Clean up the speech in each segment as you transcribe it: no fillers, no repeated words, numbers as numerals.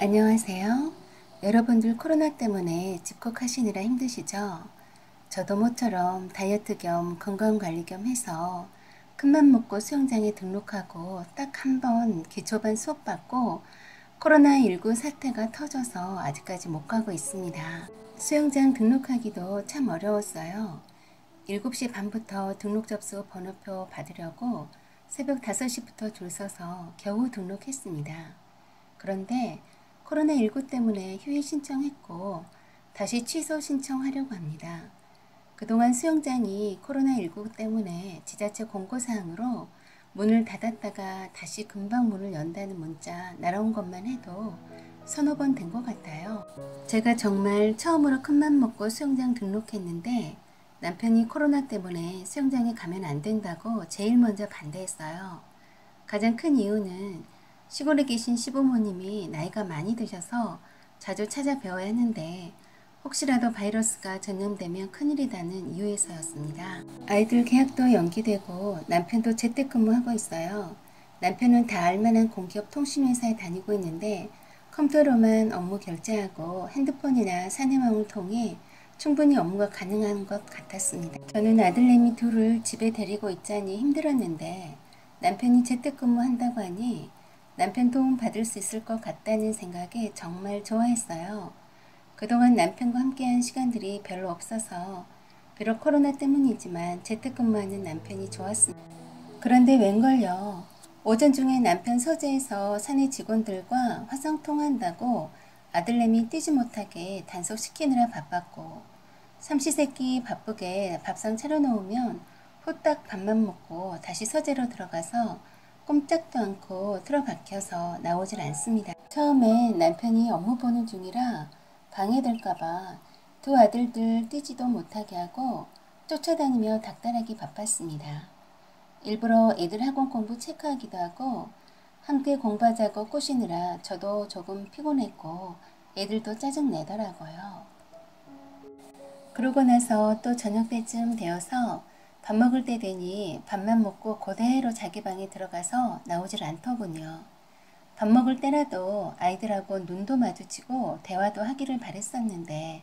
안녕하세요. 여러분들 코로나 때문에 집콕하시느라 힘드시죠? 저도 모처럼 다이어트 겸 건강관리 겸 해서 큰맘 먹고 수영장에 등록하고 딱 한 번 기초반 수업 받고 코로나19 사태가 터져서 아직까지 못 가고 있습니다. 수영장 등록하기도 참 어려웠어요. 7시 반부터 등록 접수 번호표 받으려고 새벽 5시부터 줄 서서 겨우 등록했습니다. 그런데 코로나19 때문에 휴일 신청했고 다시 취소 신청하려고 합니다. 그동안 수영장이 코로나19 때문에 지자체 공고사항으로 문을 닫았다가 다시 금방 문을 연다는 문자 날아온 것만 해도 서너 번 된 것 같아요. 제가 정말 처음으로 큰맘 먹고 수영장 등록했는데 남편이 코로나 때문에 수영장에 가면 안 된다고 제일 먼저 반대했어요. 가장 큰 이유는 시골에 계신 시부모님이 나이가 많이 드셔서 자주 찾아뵈어야 하는데 혹시라도 바이러스가 전염되면 큰일이라는 이유에서였습니다. 아이들 개학도 연기되고 남편도 재택근무하고 있어요. 남편은 다 알만한 공기업 통신회사에 다니고 있는데 컴퓨터로만 업무 결제하고 핸드폰이나 사내망을 통해 충분히 업무가 가능한 것 같았습니다. 저는 아들내미 둘을 집에 데리고 있자니 힘들었는데 남편이 재택근무한다고 하니 남편 도움 받을 수 있을 것 같다는 생각에 정말 좋아했어요. 그동안 남편과 함께한 시간들이 별로 없어서 비록 코로나 때문이지만 재택근무하는 남편이 좋았습니다. 그런데 웬걸요. 오전 중에 남편 서재에서 사내 직원들과 화상통화한다고 아들내미 뛰지 못하게 단속시키느라 바빴고 삼시세끼 바쁘게 밥상 차려놓으면 후딱 밥만 먹고 다시 서재로 들어가서 꼼짝도 않고 틀어박혀서 나오질 않습니다. 처음엔 남편이 업무 보는 중이라 방해될까봐 두 아들들 뛰지도 못하게 하고 쫓아다니며 닥달하기 바빴습니다. 일부러 애들 학원 공부 체크하기도 하고 함께 공부하자고 꼬시느라 저도 조금 피곤했고 애들도 짜증내더라고요. 그러고 나서 또 저녁 때쯤 되어서 밥 먹을 때 되니 밥만 먹고 그대로 자기 방에 들어가서 나오질 않더군요. 밥 먹을 때라도 아이들하고 눈도 마주치고 대화도 하기를 바랬었는데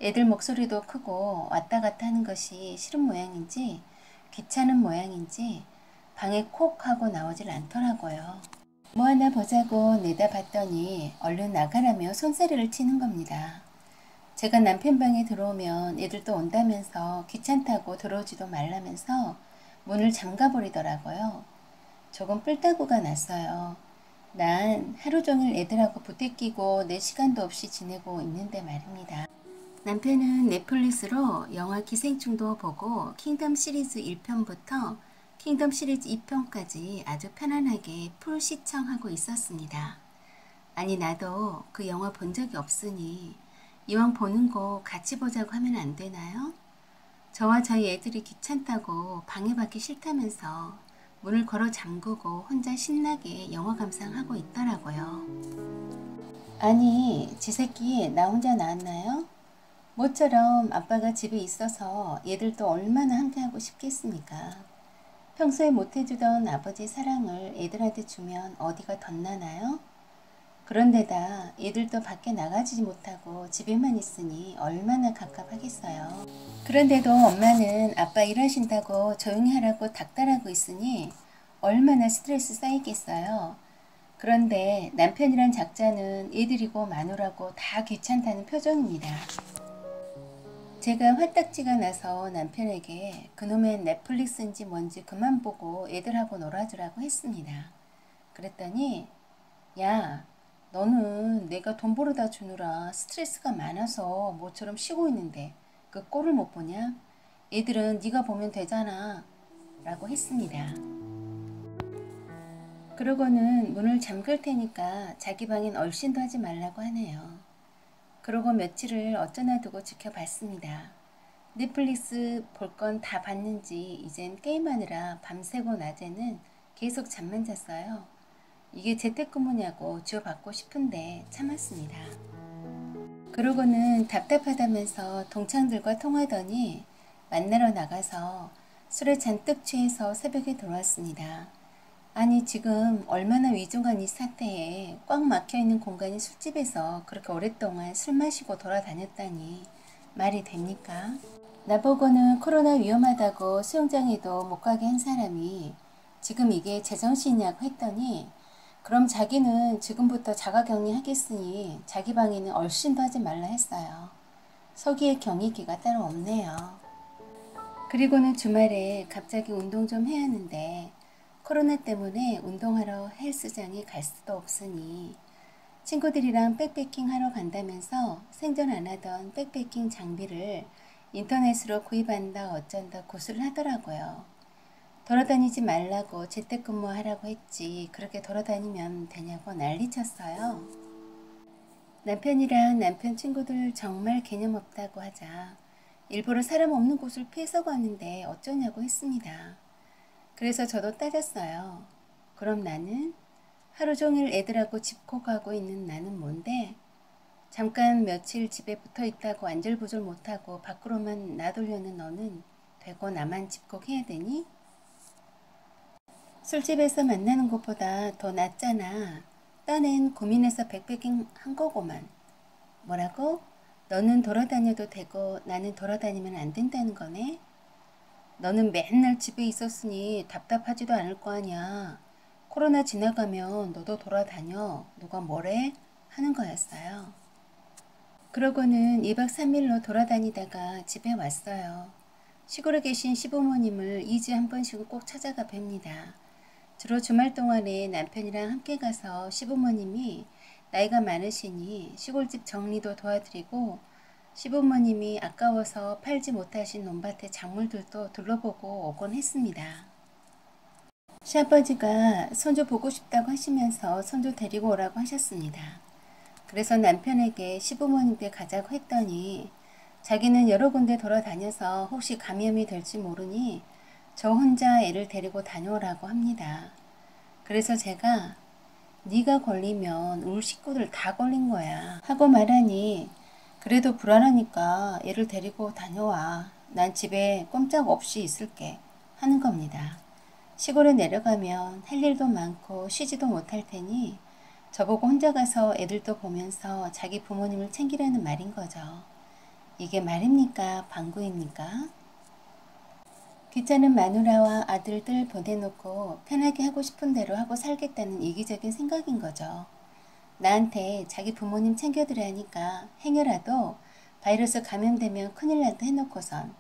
애들 목소리도 크고 왔다 갔다 하는 것이 싫은 모양인지 귀찮은 모양인지 방에 콕 하고 나오질 않더라고요. 뭐 하나 보자고 내다봤더니 얼른 나가라며 손사래를 치는 겁니다. 제가 남편 방에 들어오면 애들도 온다면서 귀찮다고 들어오지도 말라면서 문을 잠가버리더라고요. 조금 뿔따구가 났어요. 난 하루 종일 애들하고 부대끼고 내 시간도 없이 지내고 있는데 말입니다. 남편은 넷플릭스로 영화 기생충도 보고 킹덤 시리즈 1편부터 킹덤 시리즈 2편까지 아주 편안하게 풀 시청하고 있었습니다. 아니 나도 그 영화 본 적이 없으니 이왕 보는 거 같이 보자고 하면 안 되나요? 저와 저희 애들이 귀찮다고 방해받기 싫다면서 문을 걸어 잠그고 혼자 신나게 영화 감상하고 있더라고요. 아니 지 새끼 나 혼자 나왔나요? 모처럼 아빠가 집에 있어서 얘들도 얼마나 함께하고 싶겠습니까? 평소에 못해주던 아버지 사랑을 애들한테 주면 어디가 덧나나요? 그런데다 애들도 밖에 나가지 못하고 집에만 있으니 얼마나 갑갑하겠어요. 그런데도 엄마는 아빠 일하신다고 조용히 하라고 닥달하고 있으니 얼마나 스트레스 쌓이겠어요. 그런데 남편이란 작자는 애들이고 마누라고 다 귀찮다는 표정입니다. 제가 화딱지가 나서 남편에게 그놈의 넷플릭스인지 뭔지 그만 보고 애들하고 놀아주라고 했습니다. 그랬더니 야 너는 내가 돈 벌어다 주느라 스트레스가 많아서 모처럼 쉬고 있는데 그 꼴을 못 보냐? 애들은 네가 보면 되잖아 라고 했습니다. 그러고는 문을 잠글 테니까 자기 방엔 얼씬도 하지 말라고 하네요. 그러고 며칠을 어쩌나 두고 지켜봤습니다. 넷플릭스 볼 건 다 봤는지 이젠 게임하느라 밤새고 낮에는 계속 잠만 잤어요. 이게 재택근무냐고 지워받고 싶은데 참았습니다. 그러고는 답답하다면서 동창들과 통하더니 만나러 나가서 술에 잔뜩 취해서 새벽에 돌아왔습니다. 아니 지금 얼마나 위중한 이 사태에 꽉 막혀있는 공간인 술집에서 그렇게 오랫동안 술 마시고 돌아다녔다니 말이 됩니까? 나보고는 코로나 위험하다고 수영장에도 못 가게 한 사람이 지금 이게 제정신이냐고 했더니 그럼 자기는 지금부터 자가격리 하겠으니 자기 방에는 얼씬도 하지 말라 했어요. 서기의 경위기가 따로 없네요. 그리고는 주말에 갑자기 운동 좀 해야 하는데 코로나 때문에 운동하러 헬스장에 갈 수도 없으니 친구들이랑 백패킹 하러 간다면서 생전 안 하던 백패킹 장비를 인터넷으로 구입한다 어쩐다 고수를 하더라고요. 돌아다니지 말라고 재택근무하라고 했지 그렇게 돌아다니면 되냐고 난리쳤어요. 남편이랑 남편 친구들 정말 개념 없다고 하자 일부러 사람 없는 곳을 피해서 가는데 어쩌냐고 했습니다. 그래서 저도 따졌어요. 그럼 나는 하루 종일 애들하고 집콕하고 있는 나는 뭔데? 잠깐 며칠 집에 붙어 있다고 안절부절 못하고 밖으로만 나돌려는 너는 되고 나만 집콕해야 되니? 술집에서 만나는 것보다 더 낫잖아. 딴엔 고민해서 백패킹 한 거고만. 뭐라고? 너는 돌아다녀도 되고 나는 돌아다니면 안 된다는 거네? 너는 맨날 집에 있었으니 답답하지도 않을 거 아니야. 코로나 지나가면 너도 돌아다녀. 누가 뭐래? 하는 거였어요. 그러고는 2박 3일로 돌아다니다가 집에 왔어요. 시골에 계신 시부모님을 2주에 한 번씩은 꼭 찾아가 뵙니다. 주로 주말 동안에 남편이랑 함께 가서 시부모님이 나이가 많으시니 시골집 정리도 도와드리고 시부모님이 아까워서 팔지 못하신 논밭의 작물들도 둘러보고 오곤 했습니다. 시아버지가 손주 보고 싶다고 하시면서 손주 데리고 오라고 하셨습니다. 그래서 남편에게 시부모님께 가자고 했더니 자기는 여러 군데 돌아다녀서 혹시 감염이 될지 모르니 저 혼자 애를 데리고 다녀오라고 합니다. 그래서 제가 네가 걸리면 우리 식구들 다 걸린 거야 하고 말하니 그래도 불안하니까 애를 데리고 다녀와. 난 집에 꼼짝없이 있을게 하는 겁니다. 시골에 내려가면 할 일도 많고 쉬지도 못할 테니 저보고 혼자 가서 애들도 보면서 자기 부모님을 챙기라는 말인 거죠. 이게 말입니까? 방구입니까? 귀찮은 마누라와 아들들 보내놓고 편하게 하고 싶은 대로 하고 살겠다는 이기적인 생각인 거죠. 나한테 자기 부모님 챙겨드라니까 행여라도 바이러스 감염되면 큰일 난다 해놓고선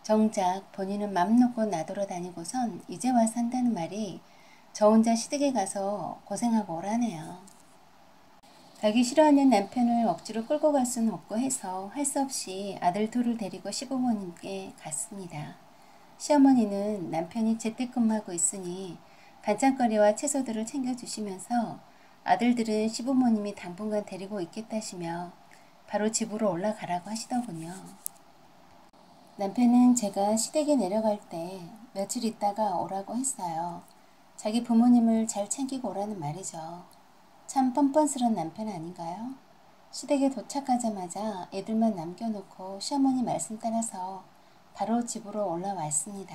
정작 본인은 맘 놓고 나돌아다니고선 이제 와서 한다는 말이 저 혼자 시댁에 가서 고생하고 오라네요. 가기 싫어하는 남편을 억지로 끌고 갈 수는 없고 해서 할 수 없이 아들 둘을 데리고 시부모님께 갔습니다. 시어머니는 남편이 재택근무하고 있으니 반찬거리와 채소들을 챙겨주시면서 아들들은 시부모님이 당분간 데리고 있겠다시며 바로 집으로 올라가라고 하시더군요. 남편은 제가 시댁에 내려갈 때 며칠 있다가 오라고 했어요. 자기 부모님을 잘 챙기고 오라는 말이죠. 참 뻔뻔스런 남편 아닌가요? 시댁에 도착하자마자 애들만 남겨놓고 시어머니 말씀 따라서 바로 집으로 올라왔습니다.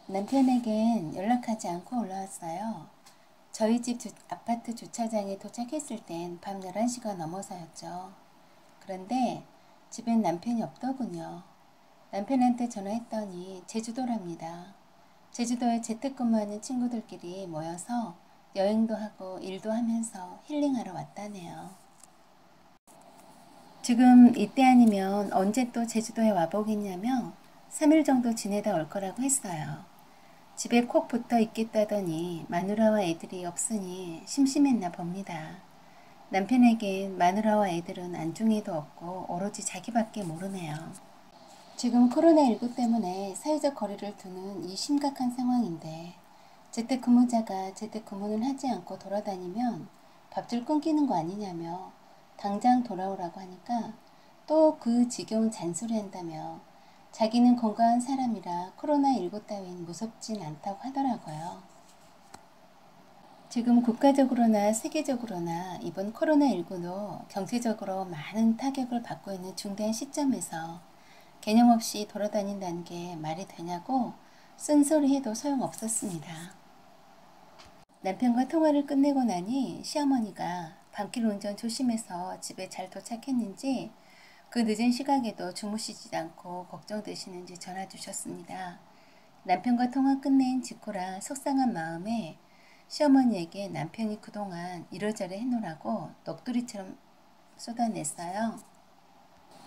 남편에겐 연락하지 않고 올라왔어요. 저희 집 아파트 주차장에 도착했을 땐 밤 11시가 넘어서였죠. 그런데 집엔 남편이 없더군요. 남편한테 전화했더니 제주도랍니다. 제주도에 재택근무하는 친구들끼리 모여서 여행도 하고 일도 하면서 힐링하러 왔다네요. 지금 이때 아니면 언제 또 제주도에 와보겠냐며 3일 정도 지내다 올 거라고 했어요. 집에 콕 붙어 있겠다더니 마누라와 애들이 없으니 심심했나 봅니다. 남편에겐 마누라와 애들은 안중에도 없고 오로지 자기밖에 모르네요. 지금 코로나19 때문에 사회적 거리를 두는 이 심각한 상황인데 재택근무자가 재택근무는 하지 않고 돌아다니면 밥줄 끊기는 거 아니냐며 당장 돌아오라고 하니까 또 그 지겨운 잔소리 한다며 자기는 건강한 사람이라 코로나19 따윈 무섭진 않다고 하더라고요. 지금 국가적으로나 세계적으로나 이번 코로나19도 경제적으로 많은 타격을 받고 있는 중대한 시점에서 개념 없이 돌아다닌다는 게 말이 되냐고 쓴소리해도 소용없었습니다. 남편과 통화를 끝내고 나니 시어머니가 밤길 운전 조심해서 집에 잘 도착했는지 그 늦은 시각에도 주무시지 않고 걱정되시는지 전화 주셨습니다. 남편과 통화 끝낸 직후라 속상한 마음에 시어머니에게 남편이 그동안 이러저러 해놓으라고 넋두리처럼 쏟아냈어요.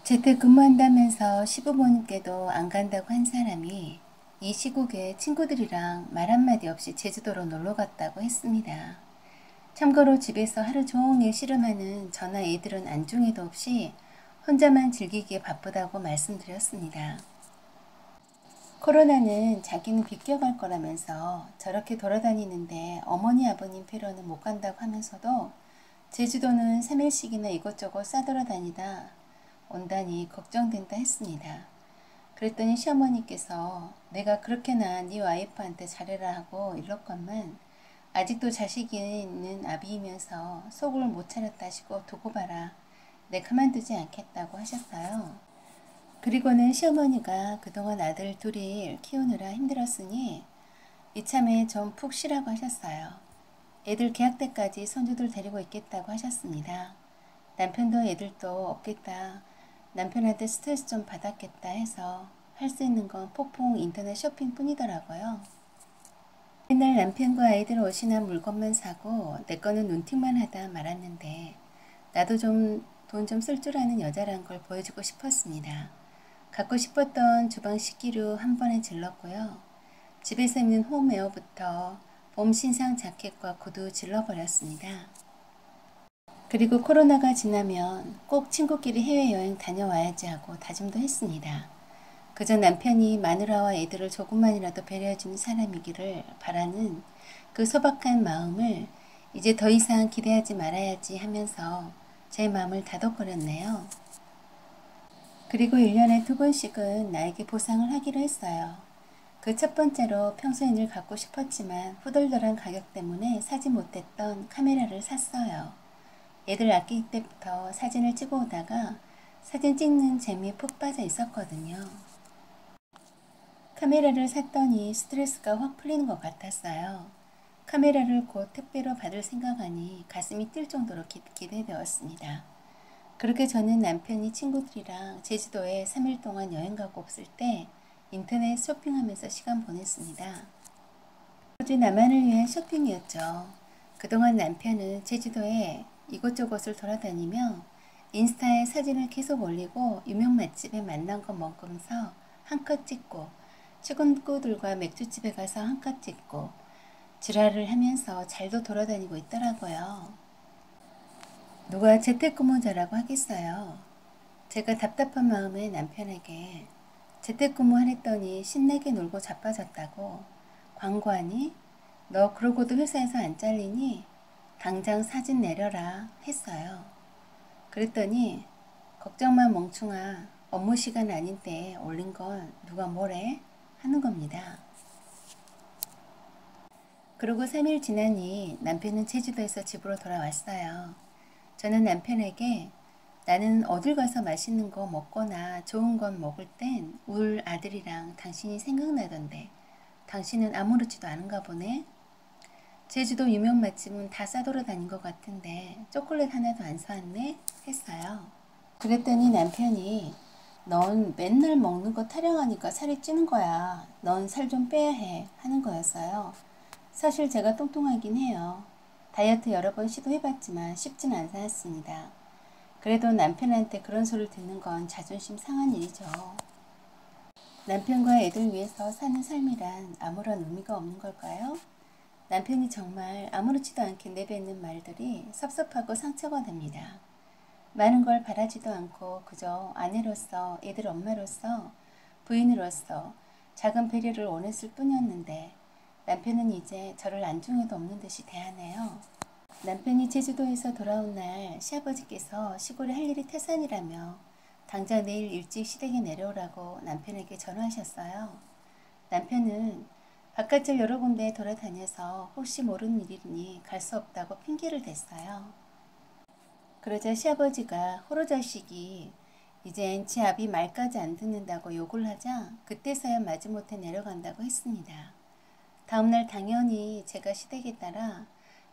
재택근무한다면서 시부모님께도 안 간다고 한 사람이 이 시국에 친구들이랑 말 한마디 없이 제주도로 놀러 갔다고 했습니다. 참고로 집에서 하루 종일 씨름하는 저나 애들은 안중에도 없이 혼자만 즐기기에 바쁘다고 말씀드렸습니다. 코로나는 자기는 비껴갈 거라면서 저렇게 돌아다니는데 어머니 아버님 뵈러는 못 간다고 하면서도 제주도는 3일씩이나 이곳저곳 싸돌아다니다 온다니 걱정된다 했습니다. 그랬더니 시어머니께서 내가 그렇게나 네 와이프한테 잘해라 하고 일렀건만 아직도 자식이 있는 아비이면서 속을 못 차렸다시고 두고 봐라. 내 가만두지 않겠다고 하셨어요. 그리고는 시어머니가 그동안 아들 둘이 키우느라 힘들었으니 이참에 좀 푹 쉬라고 하셨어요. 애들 개학 때까지 손주들 데리고 있겠다고 하셨습니다. 남편도 애들도 없겠다. 남편한테 스트레스 좀 받았겠다 해서 할 수 있는 건 폭풍 인터넷 쇼핑 뿐이더라고요. 맨날 남편과 아이들 옷이나 물건만 사고 내 거는 눈팅만 하다 말았는데 나도 좀 돈 좀 쓸 줄 아는 여자란 걸 보여주고 싶었습니다. 갖고 싶었던 주방 식기류 한 번에 질렀고요. 집에서 입는 홈웨어부터 봄 신상 자켓과 구두 질러버렸습니다. 그리고 코로나가 지나면 꼭 친구끼리 해외여행 다녀와야지 하고 다짐도 했습니다. 그저 남편이 마누라와 애들을 조금만이라도 배려해주는 사람이기를 바라는 그 소박한 마음을 이제 더 이상 기대하지 말아야지 하면서 제 마음을 다독거렸네요. 그리고 1년에 2번씩은 나에게 보상을 하기로 했어요. 그 첫 번째로 평소에 늘 갖고 싶었지만 후덜덜한 가격 때문에 사지 못했던 카메라를 샀어요. 애들 아기 때부터 사진을 찍어 오다가 사진 찍는 재미에 푹 빠져 있었거든요. 카메라를 샀더니 스트레스가 확 풀리는 것 같았어요. 카메라를 곧 택배로 받을 생각하니 가슴이 뛸 정도로 기대되었습니다. 그렇게 저는 남편이 친구들이랑 제주도에 3일 동안 여행 가고 없을 때 인터넷 쇼핑하면서 시간 보냈습니다. 오직 나만을 위한 쇼핑이었죠. 그동안 남편은 제주도에 이곳저곳을 돌아다니며 인스타에 사진을 계속 올리고 유명 맛집에 만난 거 먹으면서 한껏 찍고 친구들과 맥주집에 가서 한껏 찍고 지랄을 하면서 잘도 돌아다니고 있더라고요. 누가 재택근무자라고 하겠어요. 제가 답답한 마음에 남편에게 재택근무하랬더니 신나게 놀고 자빠졌다고 광고하니 너 그러고도 회사에서 안 잘리니 당장 사진 내려라 했어요. 그랬더니 걱정마 멍충아 업무 시간 아닌데 올린 건 누가 뭐래 하는 겁니다. 그러고 3일 지나니 남편은 제주도에서 집으로 돌아왔어요. 저는 남편에게 나는 어딜 가서 맛있는 거 먹거나 좋은 건 먹을 땐 울 아들이랑 당신이 생각나던데 당신은 아무렇지도 않은가 보네. 제주도 유명 맛집은 다 싸돌아다닌 것 같은데 초콜릿 하나도 안 사왔네 했어요. 그랬더니 남편이 넌 맨날 먹는 거 타령하니까 살이 찌는 거야. 넌 살 좀 빼야 해 하는 거였어요. 사실 제가 뚱뚱하긴 해요. 다이어트 여러 번 시도해봤지만 쉽지는 않았습니다. 그래도 남편한테 그런 소리를 듣는 건 자존심 상한 일이죠. 남편과 애들 위해서 사는 삶이란 아무런 의미가 없는 걸까요? 남편이 정말 아무렇지도 않게 내뱉는 말들이 섭섭하고 상처가 됩니다. 많은 걸 바라지도 않고 그저 아내로서 애들 엄마로서 부인으로서 작은 배려를 원했을 뿐이었는데 남편은 이제 저를 안중에도 없는 듯이 대하네요. 남편이 제주도에서 돌아온 날 시아버지께서 시골에 할 일이 태산이라며 당장 내일 일찍 시댁에 내려오라고 남편에게 전화하셨어요. 남편은 바깥을 여러 군데 돌아다녀서 혹시 모르는 일이니 갈 수 없다고 핑계를 댔어요. 그러자 시아버지가 호로 자식이 이젠 지 앞이 말까지 안 듣는다고 욕을 하자 그때서야 마지못해 내려간다고 했습니다. 다음날 당연히 제가 시댁에 따라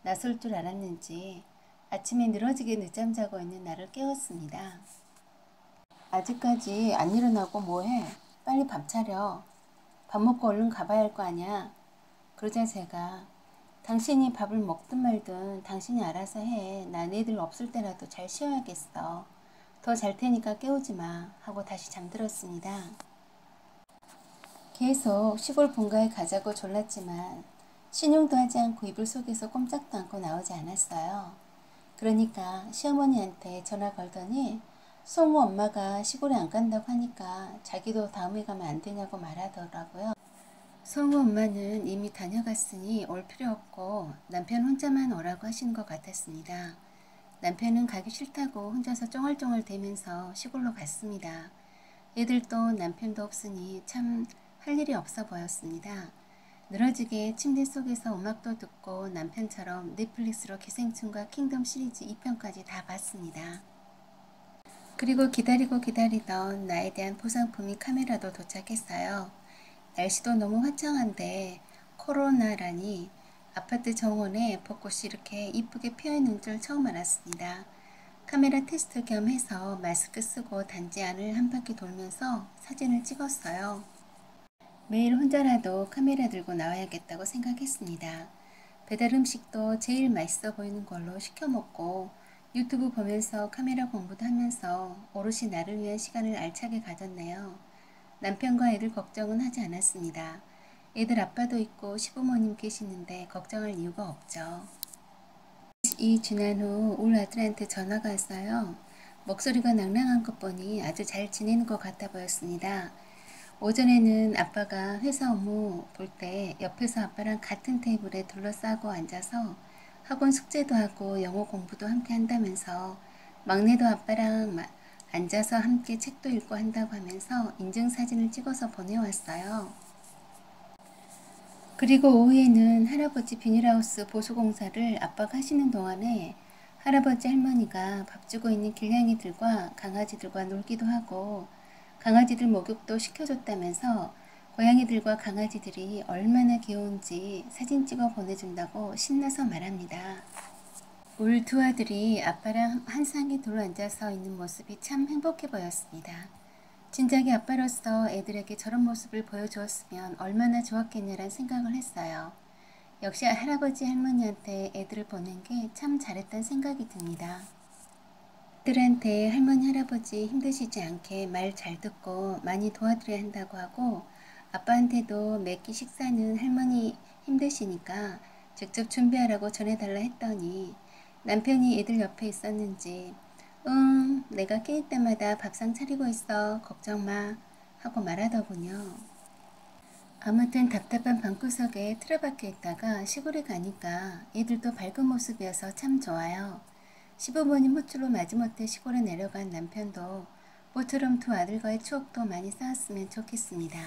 나설 줄 알았는지 아침에 늘어지게 늦잠 자고 있는 나를 깨웠습니다. 아직까지 안 일어나고 뭐해? 빨리 밥 차려. 밥 먹고 얼른 가봐야 할 거 아냐? 그러자 제가 당신이 밥을 먹든 말든 당신이 알아서 해. 난 애들 없을 때라도 잘 쉬어야겠어. 더 잘 테니까 깨우지 마. 하고 다시 잠들었습니다. 계속 시골 본가에 가자고 졸랐지만 신용도 하지 않고 이불 속에서 꼼짝도 않고 나오지 않았어요. 그러니까 시어머니한테 전화 걸더니 송우 엄마가 시골에 안 간다고 하니까 자기도 다음에 가면 안 되냐고 말하더라고요. 송우 엄마는 이미 다녀갔으니 올 필요 없고 남편 혼자만 오라고 하시는 것 같았습니다. 남편은 가기 싫다고 혼자서 쫑알쫑알 대면서 시골로 갔습니다. 애들도 남편도 없으니 참 할 일이 없어 보였습니다. 늘어지게 침대 속에서 음악도 듣고 남편처럼 넷플릭스로 기생충과 킹덤 시리즈 2편까지 다 봤습니다. 그리고 기다리고 기다리던 나에 대한 보상품이 카메라도 도착했어요. 날씨도 너무 화창한데 코로나라니 아파트 정원에 벚꽃이 이렇게 이쁘게 피어있는 줄 처음 알았습니다. 카메라 테스트 겸 해서 마스크 쓰고 단지 안을 한 바퀴 돌면서 사진을 찍었어요. 매일 혼자라도 카메라 들고 나와야겠다고 생각했습니다. 배달 음식도 제일 맛있어 보이는 걸로 시켜 먹고 유튜브 보면서 카메라 공부도 하면서 오롯이 나를 위한 시간을 알차게 가졌네요. 남편과 애들 걱정은 하지 않았습니다. 애들 아빠도 있고 시부모님 계시는데 걱정할 이유가 없죠. 이 지난 후 울 아들한테 전화가 왔어요. 목소리가 낭랑한 것 보니 아주 잘 지내는 것 같아 보였습니다. 오전에는 아빠가 회사 업무 볼 때 옆에서 아빠랑 같은 테이블에 둘러싸고 앉아서 학원 숙제도 하고 영어 공부도 함께 한다면서 막내도 아빠랑 앉아서 함께 책도 읽고 한다고 하면서 인증사진을 찍어서 보내왔어요. 그리고 오후에는 할아버지 비닐하우스 보수공사를 아빠가 하시는 동안에 할아버지 할머니가 밥 주고 있는 길냥이들과 강아지들과 놀기도 하고 강아지들 목욕도 시켜줬다면서 고양이들과 강아지들이 얼마나 귀여운지 사진 찍어 보내준다고 신나서 말합니다. 울 두 아들이 아빠랑 한 상에 둘러앉아서 있는 모습이 참 행복해 보였습니다. 진작에 아빠로서 애들에게 저런 모습을 보여주었으면 얼마나 좋았겠냐란 생각을 했어요. 역시 할아버지 할머니한테 애들을 보낸 게 참 잘했다는 생각이 듭니다. 애들한테 할머니 할아버지 힘드시지 않게 말 잘 듣고 많이 도와드려야 한다고 하고 아빠한테도 매끼 식사는 할머니 힘드시니까 직접 준비하라고 전해달라 했더니 남편이 애들 옆에 있었는지 내가 깨일 때마다 밥상 차리고 있어 걱정 마 하고 말하더군요. 아무튼 답답한 방구석에 틀어박혀 있다가 시골에 가니까 애들도 밝은 모습이어서 참 좋아요. 시부모님 호출로 마지못해 시골에 내려간 남편도 모처럼 두 아들과의 추억도 많이 쌓았으면 좋겠습니다.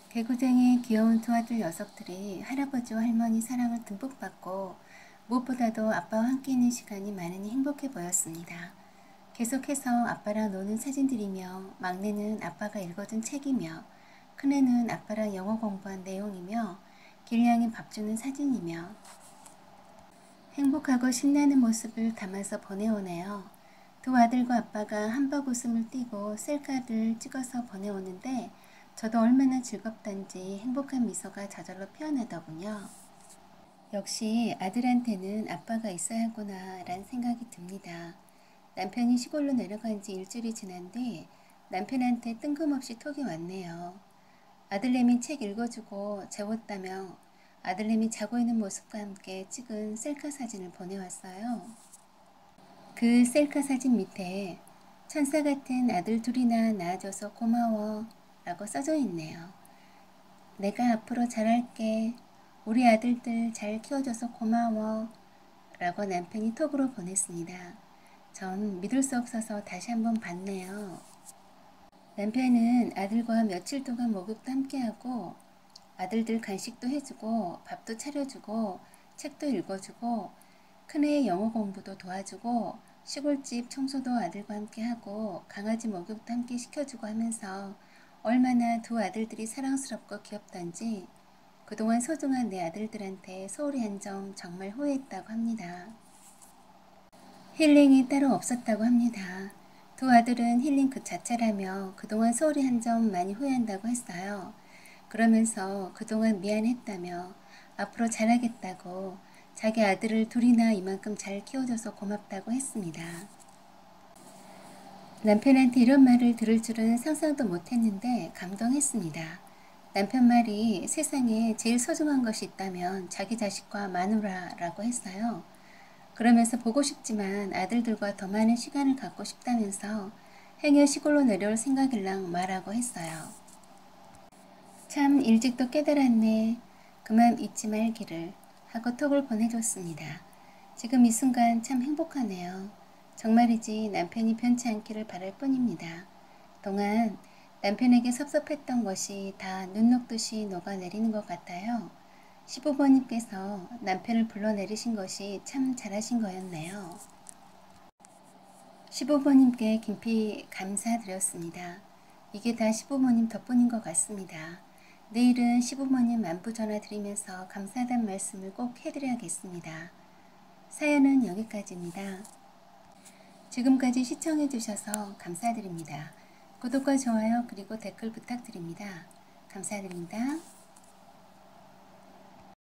개구쟁이 귀여운 두 아들 녀석들이 할아버지와 할머니 사랑을 듬뿍 받고 무엇보다도 아빠와 함께 있는 시간이 많으니 행복해 보였습니다. 계속해서 아빠랑 노는 사진들이며 막내는 아빠가 읽어준 책이며 큰애는 아빠랑 영어 공부한 내용이며 길냥이 밥 주는 사진이며 행복하고 신나는 모습을 담아서 보내오네요. 두 아들과 아빠가 한박 웃음을 띠고 셀카를 찍어서 보내오는데 저도 얼마나 즐겁던지 행복한 미소가 저절로 피어나더군요. 역시 아들한테는 아빠가 있어야 하구나 라는 생각이 듭니다. 남편이 시골로 내려간 지 일주일이 지난 뒤 남편한테 뜬금없이 톡이 왔네요. 아들내미 책 읽어주고 재웠다며 아들내미 자고 있는 모습과 함께 찍은 셀카 사진을 보내왔어요. 그 셀카 사진 밑에 천사 같은 아들 둘이나 낳아줘서 고마워 라고 써져 있네요. 내가 앞으로 잘할게. 우리 아들들 잘 키워줘서 고마워 라고 남편이 톡으로 보냈습니다. 전 믿을 수 없어서 다시 한번 봤네요. 남편은 아들과 며칠 동안 목욕도 함께하고 아들들 간식도 해주고 밥도 차려주고 책도 읽어주고 큰애의 영어 공부도 도와주고 시골집 청소도 아들과 함께 하고 강아지 목욕도 함께 시켜주고 하면서 얼마나 두 아들들이 사랑스럽고 귀엽던지 그동안 소중한 내 아들들한테 소홀히 한 점 정말 후회했다고 합니다. 힐링이 따로 없었다고 합니다. 두 아들은 힐링 그 자체라며 그동안 소홀히 한 점 많이 후회한다고 했어요. 그러면서 그동안 미안했다며 앞으로 잘하겠다고 자기 아들을 둘이나 이만큼 잘 키워줘서 고맙다고 했습니다. 남편한테 이런 말을 들을 줄은 상상도 못했는데 감동했습니다. 남편 말이 세상에 제일 소중한 것이 있다면 자기 자식과 마누라라고 했어요. 그러면서 보고 싶지만 아들들과 더 많은 시간을 갖고 싶다면서 행여 시골로 내려올 생각일랑 말하고 했어요. 참 일찍도 깨달았네. 그만 잊지 말기를 하고 톡을 보내줬습니다. 지금 이 순간 참 행복하네요. 정말이지 남편이 변치 않기를 바랄 뿐입니다. 동안 남편에게 섭섭했던 것이 다 눈 녹듯이 녹아내리는 것 같아요. 시부모님께서 남편을 불러내리신 것이 참 잘하신 거였네요. 시부모님께 깊이 감사드렸습니다. 이게 다 시부모님 덕분인 것 같습니다. 내일은 시부모님 안부 전화 드리면서 감사하다는 말씀을 꼭 해드려야겠습니다. 사연은 여기까지입니다. 지금까지 시청해주셔서 감사드립니다. 구독과 좋아요 그리고 댓글 부탁드립니다. 감사드립니다.